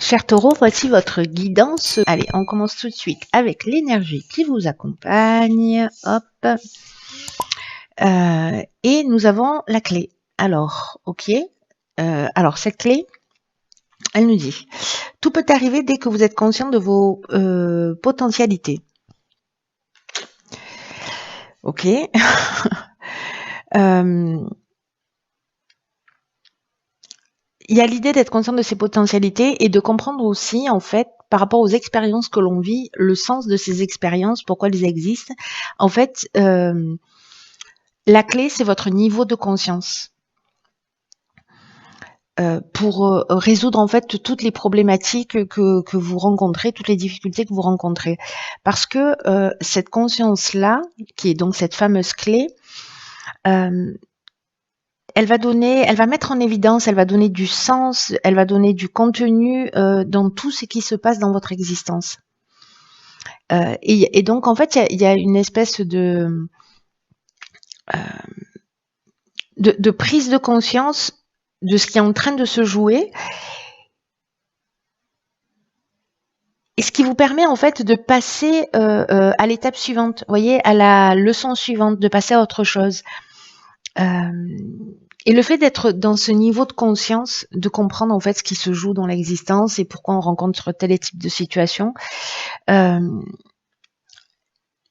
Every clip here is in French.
Cher Taureau, voici votre guidance. Allez, on commence tout de suite avec l'énergie qui vous accompagne. Hop. Et nous avons la clé. Alors, ok. Alors, cette clé, elle nous dit, tout peut arriver dès que vous êtes conscient de vos potentialités. Ok. Il y a l'idée d'être conscient de ses potentialités et de comprendre aussi, en fait, par rapport aux expériences que l'on vit, le sens de ces expériences, pourquoi elles existent. En fait, la clé, c'est votre niveau de conscience. Pour résoudre en fait toutes les problématiques que vous rencontrez, toutes les difficultés que vous rencontrez. Parce que cette conscience-là, qui est donc cette fameuse clé, elle va mettre en évidence, elle va donner du sens, elle va donner du contenu dans tout ce qui se passe dans votre existence. Et donc en fait, il y a une espèce de prise de conscience de ce qui est en train de se jouer. Et ce qui vous permet en fait de passer à l'étape suivante, vous voyez, à la leçon suivante, de passer à autre chose. Et le fait d'être dans ce niveau de conscience, de comprendre en fait ce qui se joue dans l'existence et pourquoi on rencontre tel type de situation,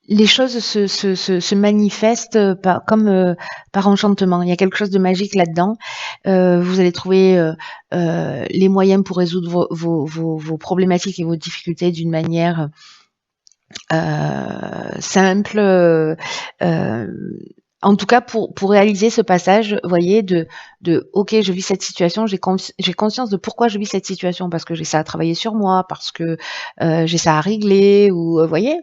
les choses se manifestent comme par enchantement. Il y a quelque chose de magique là-dedans. Vous allez trouver les moyens pour résoudre vos problématiques et vos difficultés d'une manière simple. En tout cas, pour réaliser ce passage, vous voyez, de ok, je vis cette situation, j'ai conscience de pourquoi je vis cette situation, parce que j'ai ça à travailler sur moi, parce que j'ai ça à régler, ou vous voyez,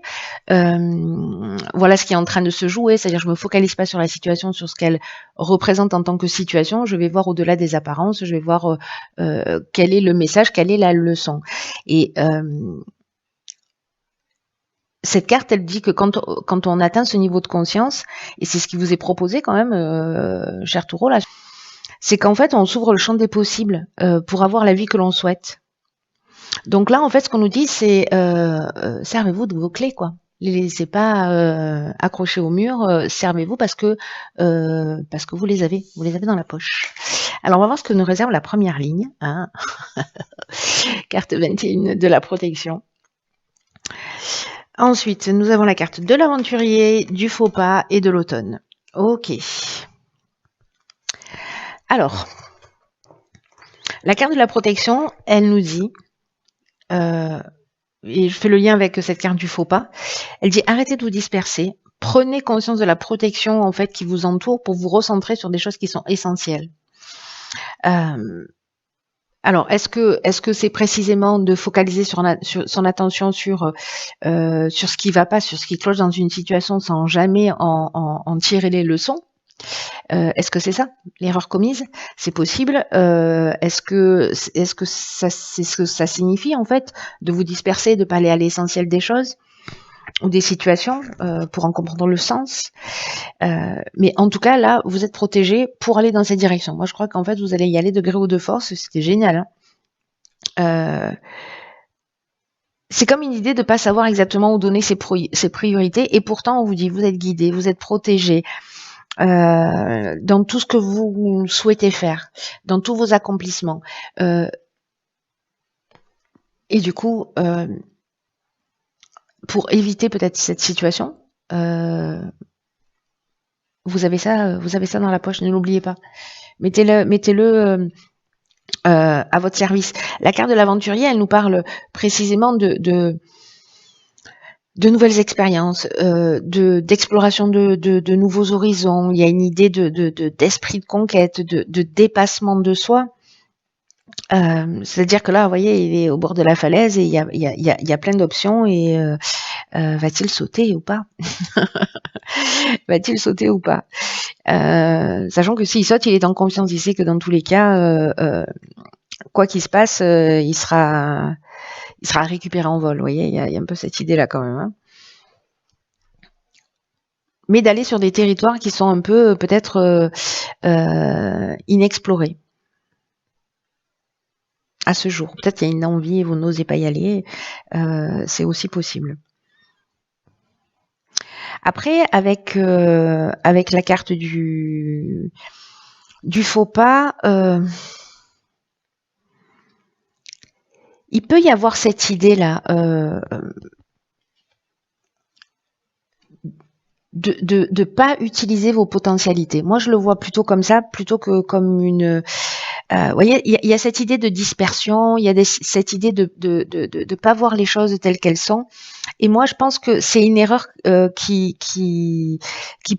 voilà ce qui est en train de se jouer, c'est-à-dire je me focalise pas sur la situation, sur ce qu'elle représente en tant que situation, je vais voir au-delà des apparences, je vais voir quel est le message, quelle est la leçon. Et cette carte, elle dit que quand on atteint ce niveau de conscience, et c'est ce qui vous est proposé quand même, cher Taureau, là, c'est qu'en fait, on s'ouvre le champ des possibles pour avoir la vie que l'on souhaite. Donc là, en fait, ce qu'on nous dit, c'est servez-vous de vos clés, quoi. Les laissez pas accrochées au mur, servez-vous parce que vous les avez dans la poche. Alors, on va voir ce que nous réserve la première ligne, hein. Carte 21 de la protection. Ensuite, nous avons la carte de l'aventurier, du faux pas et de l'automne. Ok. Alors, la carte de la protection, elle nous dit, et je fais le lien avec cette carte du faux pas, elle dit arrêtez de vous disperser, prenez conscience de la protection en fait qui vous entoure pour vous recentrer sur des choses qui sont essentielles. Alors, est-ce que c'est précisément de focaliser sur son attention sur ce qui va pas, sur ce qui cloche dans une situation sans jamais en tirer les leçons? Est-ce que c'est ça l'erreur commise? C'est possible. Est-ce que c'est ce que ça signifie en fait de vous disperser, de pas aller à l'essentiel des choses ou des situations pour en comprendre le sens? Mais en tout cas là, vous êtes protégé pour aller dans cette direction. Moi, je crois qu'en fait vous allez y aller de gré ou de force. C'était génial. Hein. C'est comme une idée de pas savoir exactement où donner ses priorités, et pourtant on vous dit vous êtes guidé, vous êtes protégé. Dans tout ce que vous souhaitez faire, dans tous vos accomplissements. Et du coup, pour éviter peut-être cette situation, vous avez ça dans la poche, ne l'oubliez pas. Mettez-le à votre service. La carte de l'aventurier, elle nous parle précisément de nouvelles expériences, d'exploration de nouveaux horizons. Il y a une idée d'esprit de conquête, de dépassement de soi. C'est-à-dire que là, vous voyez, il est au bord de la falaise et il y a plein d'options, et va-t-il sauter ou pas? Va-t-il sauter ou pas? Sachant que s'il saute, il est en confiance, il sait que dans tous les cas, quoi qu'il se passe, il sera récupéré en vol. Vous voyez, il y a un peu cette idée-là quand même. Hein. Mais d'aller sur des territoires qui sont un peu peut-être inexplorés. à ce jour. Peut-être qu'il y a une envie et vous n'osez pas y aller. C'est aussi possible. Après, avec la carte du faux pas, il peut y avoir cette idée-là de pas utiliser vos potentialités. Moi, je le vois plutôt comme ça, plutôt que comme une. Vous voyez, il y a cette idée de dispersion, il y a cette idée de pas voir les choses telles qu'elles sont. Et moi, je pense que c'est une erreur qui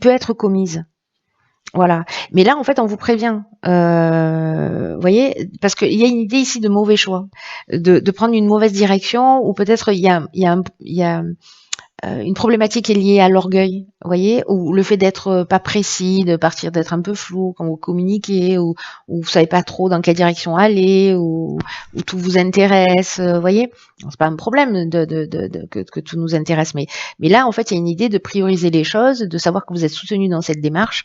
peut être commise. Voilà. Mais là, en fait, on vous prévient. Vous voyez, parce qu'il y a une idée ici de mauvais choix, de prendre une mauvaise direction, ou peut-être il y a une problématique qui est liée à l'orgueil, vous voyez, ou le fait d'être pas précis, de partir d'être un peu flou quand vous communiquez, ou vous savez pas trop dans quelle direction aller, ou tout vous intéresse, vous voyez. C'est pas un problème que tout nous intéresse, mais là, en fait, il y a une idée de prioriser les choses, de savoir que vous êtes soutenu dans cette démarche,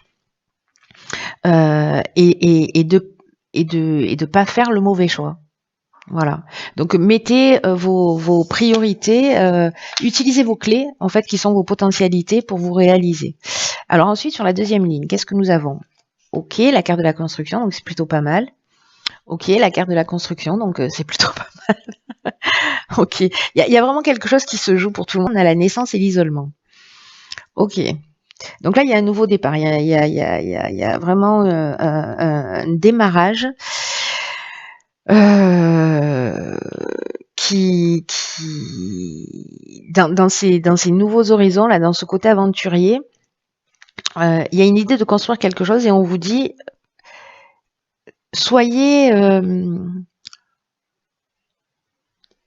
et de pas faire le mauvais choix. Voilà. Donc mettez vos priorités, utilisez vos clés en fait qui sont vos potentialités pour vous réaliser. Alors ensuite sur la deuxième ligne, qu'est-ce que nous avons? Ok, la carte de la construction, donc c'est plutôt pas mal. Ok, la carte de la construction, donc c'est plutôt pas mal. Ok, il y a vraiment quelque chose qui se joue pour tout le monde à la naissance et l'isolement. Ok. Donc là, il y a un nouveau départ, il y a vraiment un démarrage qui dans ces nouveaux horizons là, dans ce côté aventurier, il y a une idée de construire quelque chose et on vous dit soyez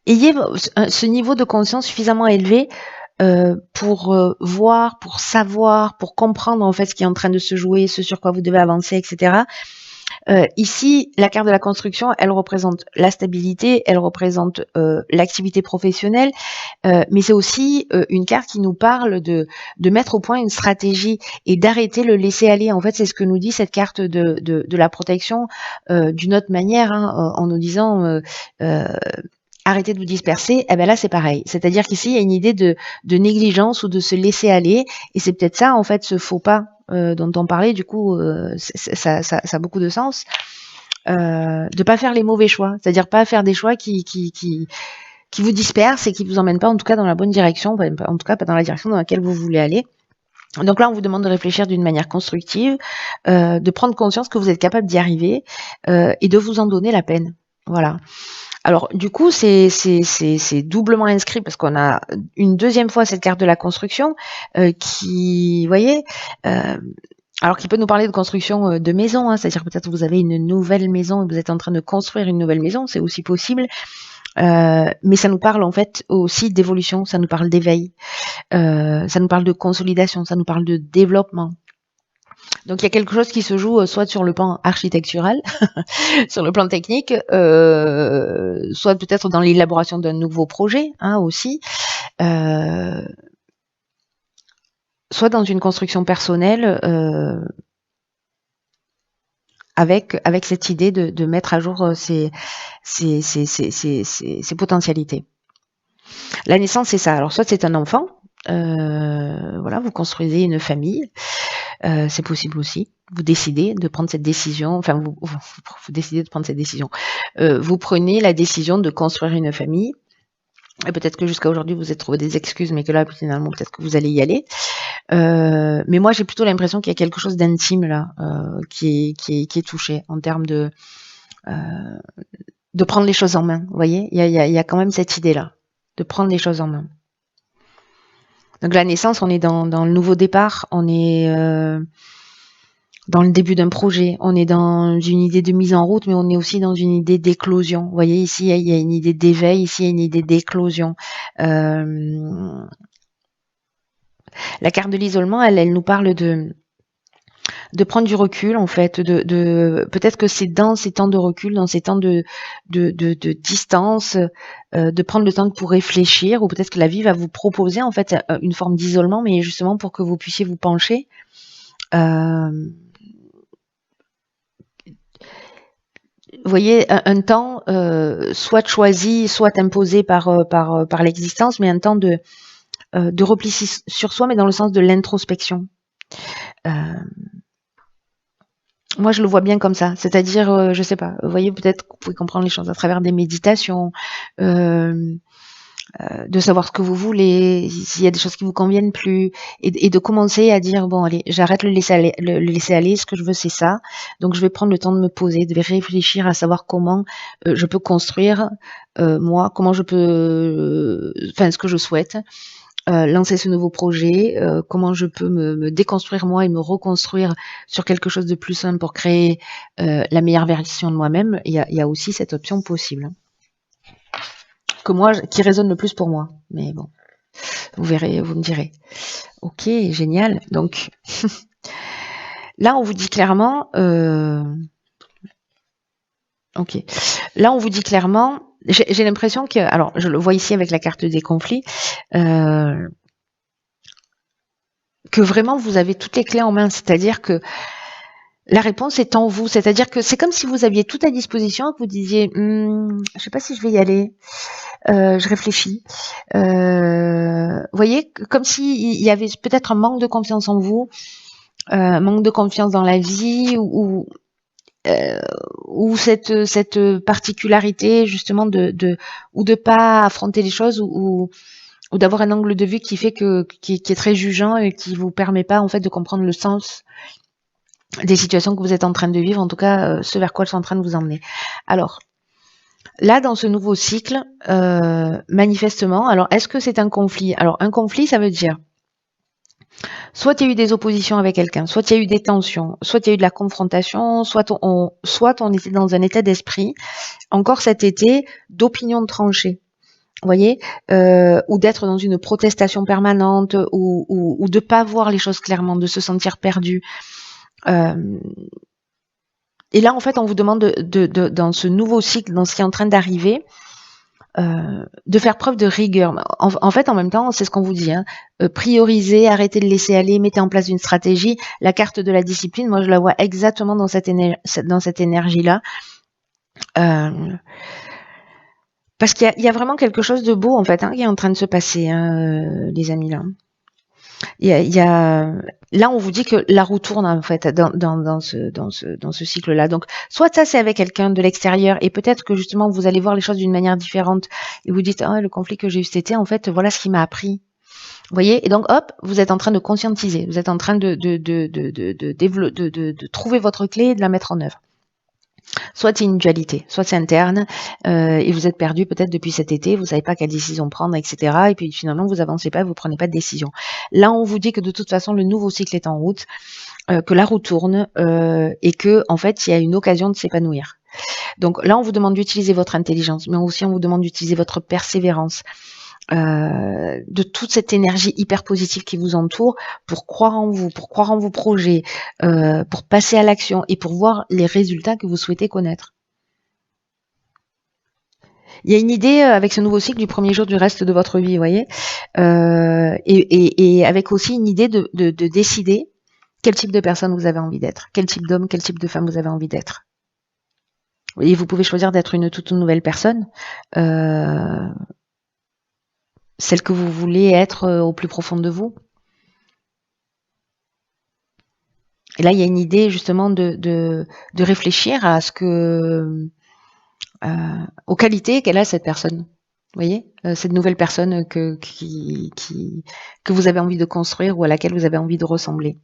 ayez ce niveau de conscience suffisamment élevé pour voir, pour savoir, pour comprendre en fait ce qui est en train de se jouer, ce sur quoi vous devez avancer, etc. Ici, la carte de la construction, elle représente la stabilité, elle représente l'activité professionnelle, mais c'est aussi une carte qui nous parle de mettre au point une stratégie et d'arrêter le laisser aller. En fait, c'est ce que nous dit cette carte de la protection d'une autre manière, hein, en nous disant arrêtez de vous disperser. Eh ben là, c'est pareil. C'est-à-dire qu'ici, il y a une idée de négligence ou de se laisser aller, et c'est peut-être ça, en fait, ce faux pas dont on parlait. Du coup, ça a beaucoup de sens. De pas faire les mauvais choix, c'est-à-dire pas faire des choix qui vous dispersent et qui vous emmènent pas, en tout cas, dans la bonne direction, en tout cas pas dans la direction dans laquelle vous voulez aller. Donc là, on vous demande de réfléchir d'une manière constructive, de prendre conscience que vous êtes capable d'y arriver et de vous en donner la peine. Voilà. Alors du coup, c'est doublement inscrit parce qu'on a une deuxième fois cette carte de la construction qui, vous voyez, alors qui peut nous parler de construction de maison, hein, c'est-à-dire peut-être que vous avez une nouvelle maison et vous êtes en train de construire une nouvelle maison, c'est aussi possible. Mais ça nous parle en fait aussi d'évolution, ça nous parle d'éveil, ça nous parle de consolidation, ça nous parle de développement. Donc il y a quelque chose qui se joue soit sur le plan architectural, sur le plan technique, soit peut-être dans l'élaboration d'un nouveau projet, hein, aussi, soit dans une construction personnelle, avec cette idée de mettre à jour ses potentialités. La naissance, c'est ça. Alors soit c'est un enfant, voilà, vous construisez une famille, c'est possible aussi. Vous décidez de prendre cette décision, enfin vous décidez de prendre cette décision. Vous prenez la décision de construire une famille. Et peut-être que jusqu'à aujourd'hui vous avez trouvé des excuses, mais que là finalement peut-être que vous allez y aller. Mais moi j'ai plutôt l'impression qu'il y a quelque chose d'intime là qui est touché en termes de prendre les choses en main. Vous voyez, il y a quand même cette idée là de prendre les choses en main. Donc la naissance, on est dans le nouveau départ, on est dans le début d'un projet, on est dans une idée de mise en route, mais on est aussi dans une idée d'éclosion. Vous voyez, ici, il y a une idée d'éveil, ici, il y a une idée d'éclosion. La carte de l'isolement, elle nous parle de prendre du recul, en fait, peut-être que c'est dans ces temps de recul, dans ces temps de distance, de prendre le temps pour réfléchir, ou peut-être que la vie va vous proposer, en fait, une forme d'isolement, mais justement pour que vous puissiez vous pencher. vous voyez, un temps soit choisi, soit imposé par l'existence, mais un temps de repli sur soi, mais dans le sens de l'introspection. Moi, je le vois bien comme ça, c'est-à-dire, je sais pas, vous voyez, peut-être que vous pouvez comprendre les choses à travers des méditations, de savoir ce que vous voulez, s'il y a des choses qui vous conviennent plus, et de commencer à dire bon allez, j'arrête le laisser aller, ce que je veux c'est ça, donc je vais prendre le temps de me poser, de réfléchir à savoir comment je peux construire moi, comment je peux, enfin ce que je souhaite, lancer ce nouveau projet, comment je peux me déconstruire moi et me reconstruire sur quelque chose de plus simple pour créer la meilleure version de moi-même. Il y a aussi cette option possible, que moi, qui résonne le plus pour moi. Mais bon, vous verrez, vous me direz. Ok, génial. Donc, là, on vous dit clairement... ok. Là, on vous dit clairement... J'ai l'impression que... Alors, je le vois ici avec la carte des conflits. Que vraiment, vous avez toutes les clés en main. C'est-à-dire que la réponse est en vous. C'est-à-dire que c'est comme si vous aviez tout à disposition et que vous disiez je sais pas si je vais y aller. Je réfléchis. Vous voyez, comme s'il y avait peut-être un manque de confiance en vous, un manque de confiance dans la vie, ou cette particularité justement ou de pas affronter les choses, ou d'avoir un angle de vue qui fait qui est très jugeant et qui vous permet pas en fait de comprendre le sens des situations que vous êtes en train de vivre, en tout cas ce vers quoi elles sont en train de vous emmener. Alors là, dans ce nouveau cycle, manifestement, alors est-ce que c'est un conflit? Alors un conflit, ça veut dire soit il y a eu des oppositions avec quelqu'un, soit il y a eu des tensions, soit il y a eu de la confrontation, soit on était dans un état d'esprit, encore cet été, d'opinion tranchée. Vous voyez, ou d'être dans une protestation permanente, ou de pas voir les choses clairement, de se sentir perdu. Et là, en fait, on vous demande dans ce nouveau cycle, dans ce qui est en train d'arriver, de faire preuve de rigueur. En fait, en même temps, c'est ce qu'on vous dit, hein, prioriser, arrêter de laisser aller, mettez en place une stratégie. La carte de la discipline, moi, je la vois exactement dans cette énergie-là. Parce qu'il y a vraiment quelque chose de beau, en fait, hein, qui est en train de se passer, hein, les amis, là. Là, on vous dit que la roue tourne, en fait, dans ce cycle-là. Donc, soit ça, c'est avec quelqu'un de l'extérieur, et peut-être que justement, vous allez voir les choses d'une manière différente, et vous dites, le conflit que j'ai eu cet été, en fait, voilà ce qui m'a appris. Vous voyez, et donc hop, vous êtes en train de conscientiser, vous êtes en train de trouver votre clé et de la mettre en œuvre. Soit c'est une dualité, soit c'est interne, et vous êtes perdu peut-être depuis cet été, vous savez pas quelle décision prendre, etc. Et puis finalement vous avancez pas, vous prenez pas de décision. Là, on vous dit que de toute façon le nouveau cycle est en route, que la roue tourne, et que en fait il y a une occasion de s'épanouir. Donc là, on vous demande d'utiliser votre intelligence, mais aussi on vous demande d'utiliser votre persévérance. De toute cette énergie hyper positive qui vous entoure, pour croire en vous, pour croire en vos projets, pour passer à l'action et pour voir les résultats que vous souhaitez connaître. Il y a une idée avec ce nouveau cycle du premier jour du reste de votre vie, vous voyez, et avec aussi une idée de décider quel type de personne vous avez envie d'être, quel type d'homme, quel type de femme vous avez envie d'être. Et vous pouvez choisir d'être une toute nouvelle personne, celle que vous voulez être au plus profond de vous. Et là, il y a une idée justement de réfléchir à ce que, aux qualités qu'elle a cette personne. Vous voyez, cette nouvelle personne que vous avez envie de construire ou à laquelle vous avez envie de ressembler.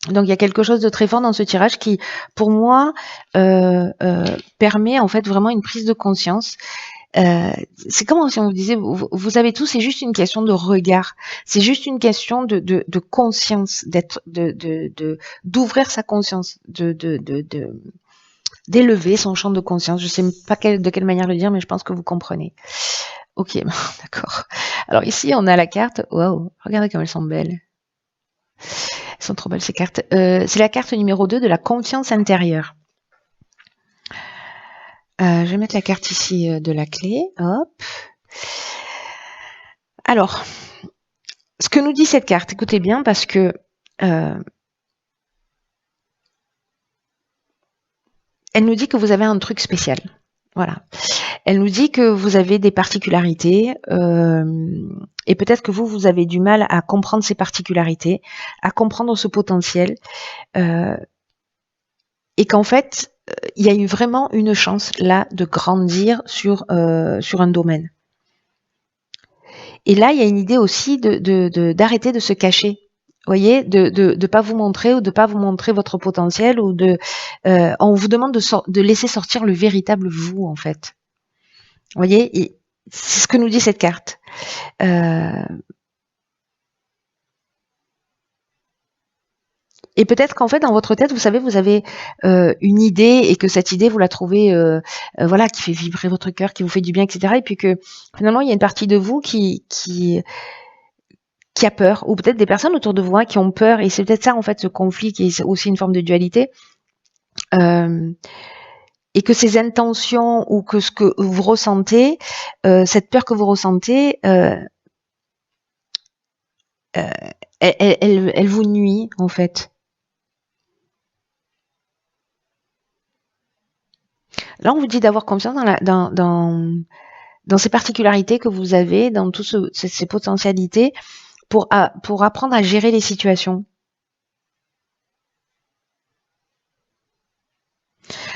Donc il y a quelque chose de très fort dans ce tirage qui, pour moi, permet en fait vraiment une prise de conscience. C'est comme si on vous disait, vous savez tout, c'est juste une question de regard, c'est juste une question de conscience, d'ouvrir sa conscience, d'élever son champ de conscience. Je sais pas de quelle manière le dire, mais je pense que vous comprenez. Ok, d'accord. Alors ici, on a la carte. Waouh, regardez comme elles sont belles. Elles sont trop belles ces cartes. C'est la carte numéro 2 de la confiance intérieure. Je vais mettre la carte ici de la clé. Hop. Alors, ce que nous dit cette carte, écoutez bien, parce que Elle nous dit que vous avez un truc spécial. Voilà. Elle nous dit que vous avez des particularités et peut-être que vous avez du mal à comprendre ces particularités, à comprendre ce potentiel et qu'en fait, il y a eu vraiment une chance là de grandir sur un domaine. Et là, il y a une idée aussi d'arrêter de se cacher. Vous voyez, de pas vous montrer ou de pas vous montrer votre potentiel ou on vous demande de laisser sortir le véritable vous en fait. Vous voyez, c'est ce que nous dit cette carte. Et peut-être qu'en fait, dans votre tête, vous savez, vous avez une idée et que cette idée, vous la trouvez, voilà, qui fait vibrer votre cœur, qui vous fait du bien, etc. Et puis que finalement, il y a une partie de vous qui a peur, ou peut-être des personnes autour de vous qui ont peur. Et c'est peut-être ça, en fait, ce conflit qui est aussi une forme de dualité. Et que ces intentions ou que ce que vous ressentez, cette peur que vous ressentez, elle vous nuit, en fait. Là, on vous dit d'avoir confiance dans ces particularités que vous avez, dans toutes ces potentialités, pour apprendre à gérer les situations.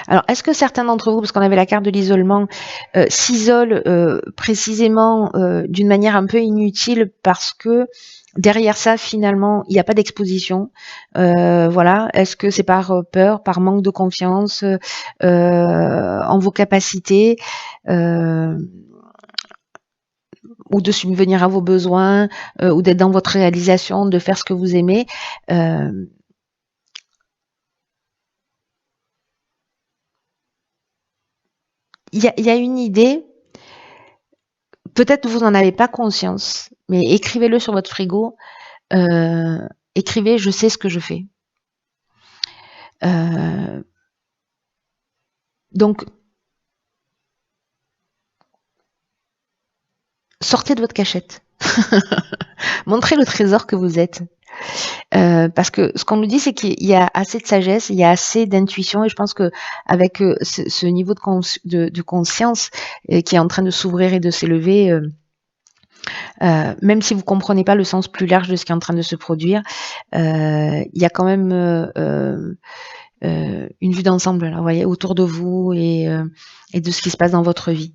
Alors, est-ce que certains d'entre vous, parce qu'on avait la carte de l'isolement, s'isolent précisément d'une manière un peu inutile parce que derrière ça, finalement, il n'y a pas d'exposition. Voilà. Est-ce que c'est par peur, par manque de confiance en vos capacités ou de subvenir à vos besoins ou d'être dans votre réalisation, de faire ce que vous aimez il y a une idée, peut-être vous n'en avez pas conscience, mais écrivez-le sur votre frigo. Écrivez « Je sais ce que je fais ». Donc, sortez de votre cachette. Montrez le trésor que vous êtes. Parce que ce qu'on nous dit, c'est qu'il y a assez de sagesse, il y a assez d'intuition, et je pense que avec ce niveau de conscience qui est en train de s'ouvrir et de s'élever, même si vous comprenez pas le sens plus large de ce qui est en train de se produire, il y a quand même une vue d'ensemble, là, vous voyez, autour de vous et de ce qui se passe dans votre vie.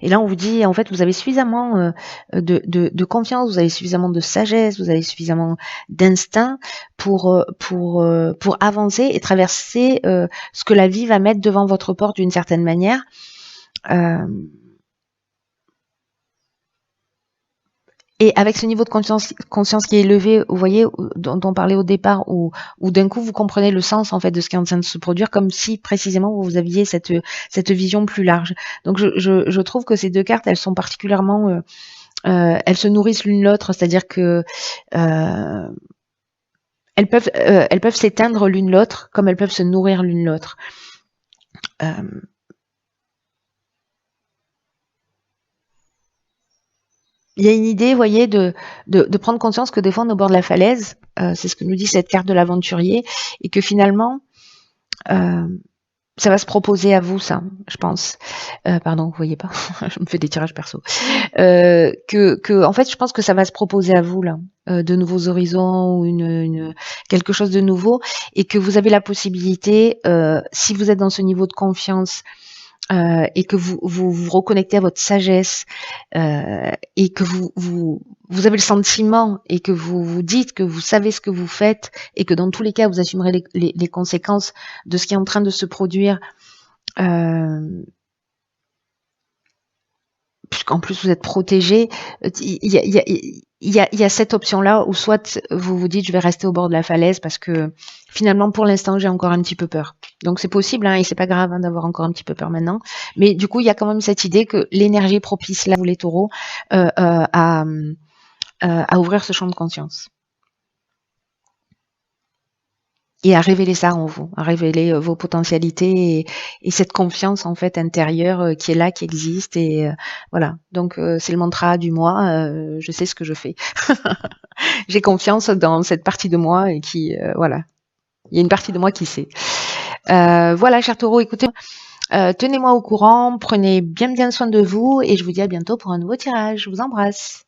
Et là, on vous dit, en fait, vous avez suffisamment de confiance, vous avez suffisamment de sagesse, vous avez suffisamment d'instinct pour avancer et traverser ce que la vie va mettre devant votre porte d'une certaine manière. Et avec ce niveau de conscience qui est élevé, vous voyez, dont on parlait au départ, où d'un coup vous comprenez le sens en fait de ce qui est en train de se produire, comme si précisément vous aviez cette vision plus large. Donc je trouve que ces deux cartes, elles sont particulièrement, elles se nourrissent l'une l'autre, c'est-à-dire que elles peuvent s'éteindre l'une l'autre, comme elles peuvent se nourrir l'une l'autre. Il y a une idée, vous voyez, de prendre conscience que des fois on est au bord de la falaise, c'est ce que nous dit cette carte de l'aventurier, et que finalement, ça va se proposer à vous, ça, je pense. Pardon, vous voyez pas, je me fais des tirages perso. En fait, je pense que ça va se proposer à vous, là, de nouveaux horizons ou quelque chose de nouveau, et que vous avez la possibilité, si vous êtes dans ce niveau de confiance, et que vous reconnectez à votre sagesse et que vous avez le sentiment et que vous vous dites que vous savez ce que vous faites et que dans tous les cas vous assumerez les conséquences de ce qui est en train de se produire, puisqu'en plus vous êtes protégé, il y a cette option-là où soit vous vous dites je vais rester au bord de la falaise parce que finalement pour l'instant j'ai encore un petit peu peur. Donc c'est possible et c'est pas grave d'avoir encore un petit peu peur maintenant. Mais du coup il y a quand même cette idée que l'énergie est propice là, vous les taureaux, à ouvrir ce champ de conscience. Et à révéler ça en vous, à révéler vos potentialités et cette confiance en fait intérieure qui est là, qui existe et voilà. Donc c'est le mantra du mois. Je sais ce que je fais. J'ai confiance dans cette partie de moi et qui voilà. Il y a une partie de moi qui sait. Voilà, cher taureau, écoutez, tenez-moi au courant, prenez bien soin de vous et je vous dis à bientôt pour un nouveau tirage. Je vous embrasse.